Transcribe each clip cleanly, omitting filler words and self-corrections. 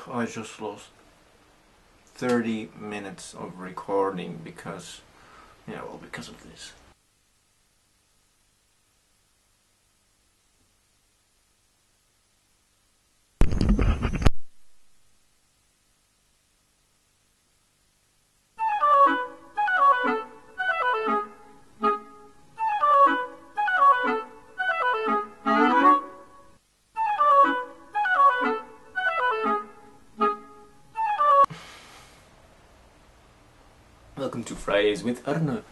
I just lost 30 minutes of recording because, because of this. Welcome to Fridays with Arne.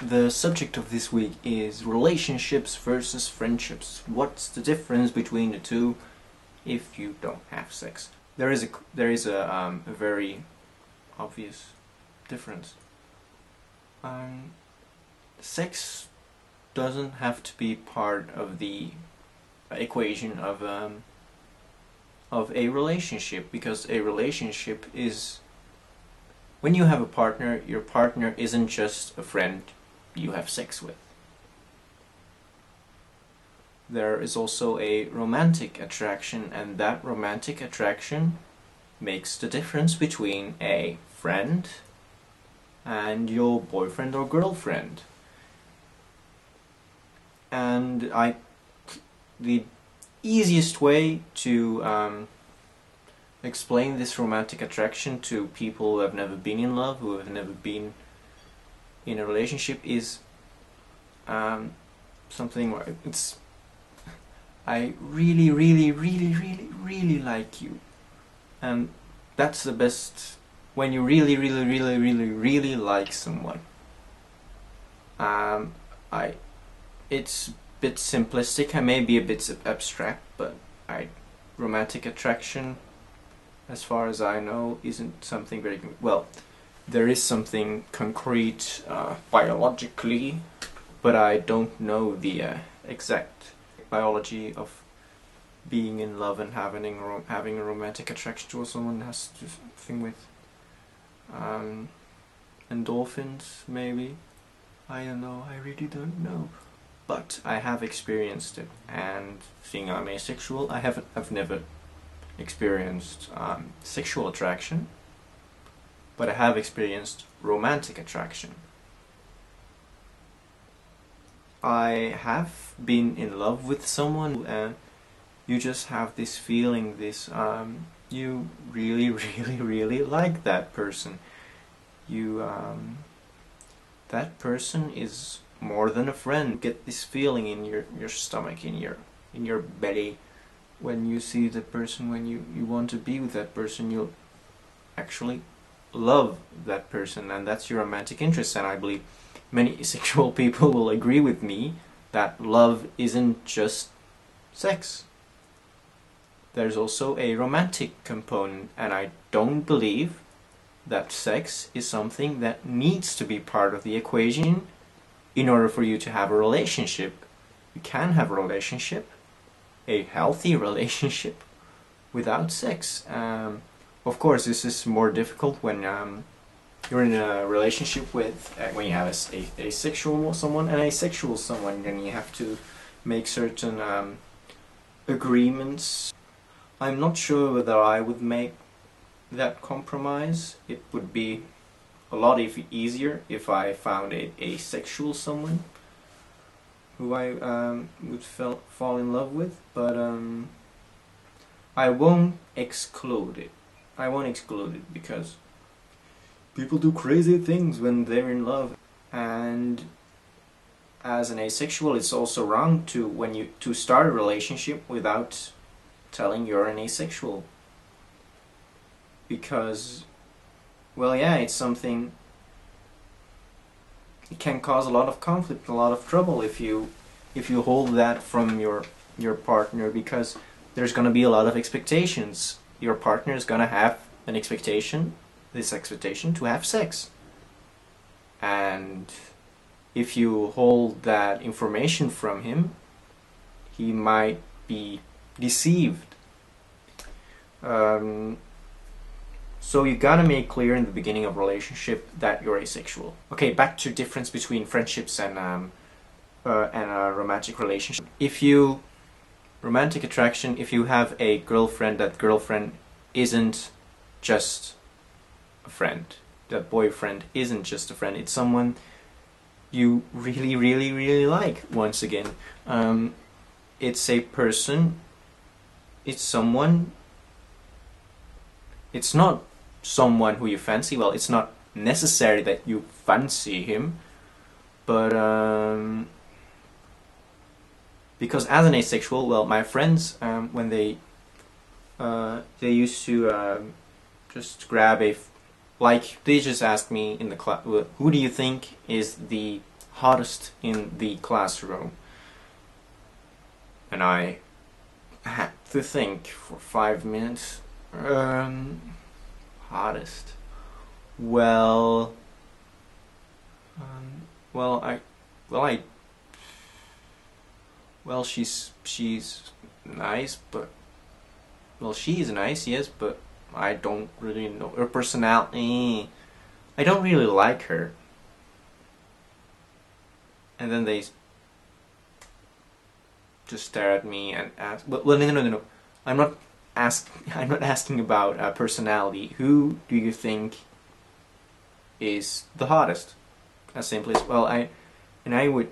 The subject of this week is relationships versus friendships. What's the difference between the two if you don't have sex? There is a very obvious difference. Sex doesn't have to be part of the equation of a relationship, because a relationship is, when you have a partner, your partner isn't just a friend you have sex with. There is also a romantic attraction, and that romantic attraction makes the difference between a friend and your boyfriend or girlfriend. And the easiest way to explain this romantic attraction to people who have never been in love, who have never been in a relationship, is something like it's, I really, really, really, really, really like you. And that's the best, when you really, really, really, really, really like someone. It's a bit simplistic and maybe a bit abstract, but romantic attraction, as far as I know, isn't something very well. There is something concrete biologically, but I don't know the exact biology of being in love and having a romantic attraction to someone. Has to do something with endorphins, maybe. I don't know. I really don't know. But I have experienced it, and seeing I'm asexual, I've never experienced sexual attraction, but I have experienced romantic attraction. I have been in love with someone, and you just have this feeling, you really, really, really like that person. That person is more than a friend. You get this feeling in your stomach, in your belly, when you see the person, when you want to be with that person. You'll actually love that person, and that's your romantic interest. And I believe many asexual people will agree with me that love isn't just sex. There's also a romantic component, and I don't believe that sex is something that needs to be part of the equation in order for you to have a relationship. You can have a relationship, a healthy relationship, without sex. Of course, this is more difficult when you're in a relationship with, when you have a sexual someone and a sexual someone, then you have to make certain agreements. I'm not sure whether I would make that compromise. It would be a lot easier if I found a asexual someone who I would fall in love with, but I won't exclude it. I won't exclude it because people do crazy things when they're in love, and as an asexual, it's also wrong to start a relationship without telling you're an asexual, because, well, yeah, it's something. It can cause a lot of conflict, a lot of trouble if you hold that from your partner, because there's going to be a lot of expectations. Your partner is going to have an expectation, this expectation to have sex, and if you hold that information from him, he might be deceived. So you gotta make clear in the beginning of a relationship that you're asexual. Okay, back to difference between friendships and a romantic relationship. If you romantic attraction, if you have a girlfriend, that girlfriend isn't just a friend. That boyfriend isn't just a friend. It's someone you really, really, really like. Once again, it's a person. It's someone. It's not someone who you fancy. Well, it's not necessary that you fancy him, but because as an asexual, well, my friends, when they used to just grab like they just asked me in the class, who do you think is the hottest in the classroom? And I had to think for 5 minutes. Hottest. Well, she's nice, but she's nice, yes, but I don't really know her personality. I don't really like her. And then they just stare at me and ask. Well, no. I'm not asking about personality. Who do you think is the hottest? As simply as well, I would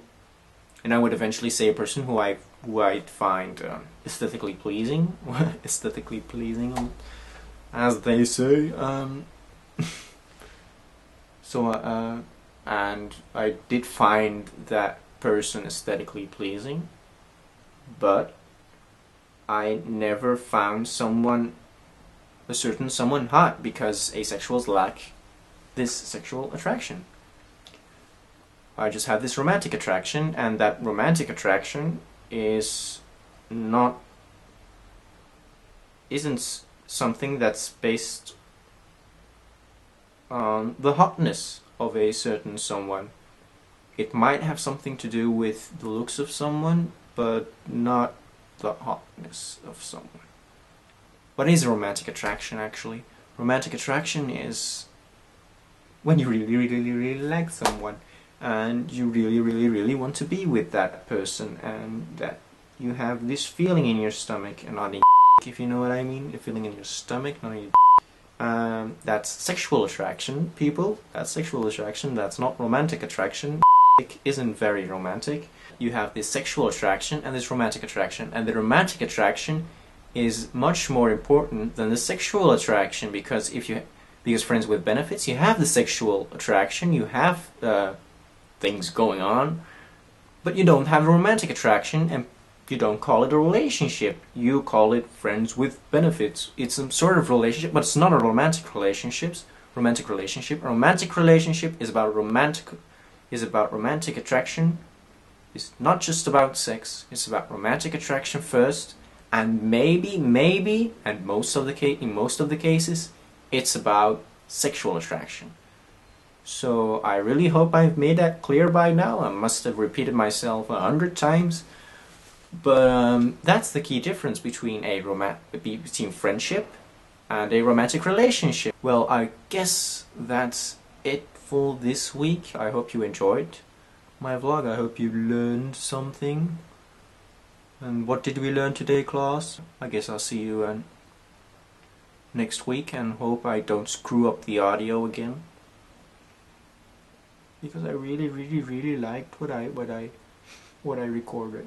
eventually say a person who I'd find aesthetically pleasing, aesthetically pleasing, as they say. So and I did find that person aesthetically pleasing, but I never found someone hot, because asexuals lack this sexual attraction. I just have this romantic attraction, and that romantic attraction isn't something that's based on the hotness of a certain someone. It might have something to do with the looks of someone, but not the hotness of someone. What is romantic attraction, actually? Romantic attraction is when you really, really, really like someone, and you really, really, really want to be with that person, and that you have this feeling in your stomach, and not in if you know what I mean, a feeling in your stomach, not in that's sexual attraction, people. That's sexual attraction. That's not romantic attraction. It isn't very romantic. You have this sexual attraction and this romantic attraction, and the romantic attraction is much more important than the sexual attraction, because because friends with benefits, you have the sexual attraction, you have things going on, but you don't have a romantic attraction, and you don't call it a relationship. You call it friends with benefits. It's some sort of relationship, but it's not a romantic relationship. A romantic relationship is about romantic attraction. It's not just about sex. It's about romantic attraction first, and maybe, and in most of the cases, it's about sexual attraction. So I really hope I've made that clear by now. I must have repeated myself 100 times. But that's the key difference between between friendship and a romantic relationship. Well, I guess that's it for this week. I hope you enjoyed my vlog. I hope you learned something. And what did we learn today, class? I guess I'll see you next week, and hope I don't screw up the audio again, because I really, really, really liked what I recorded.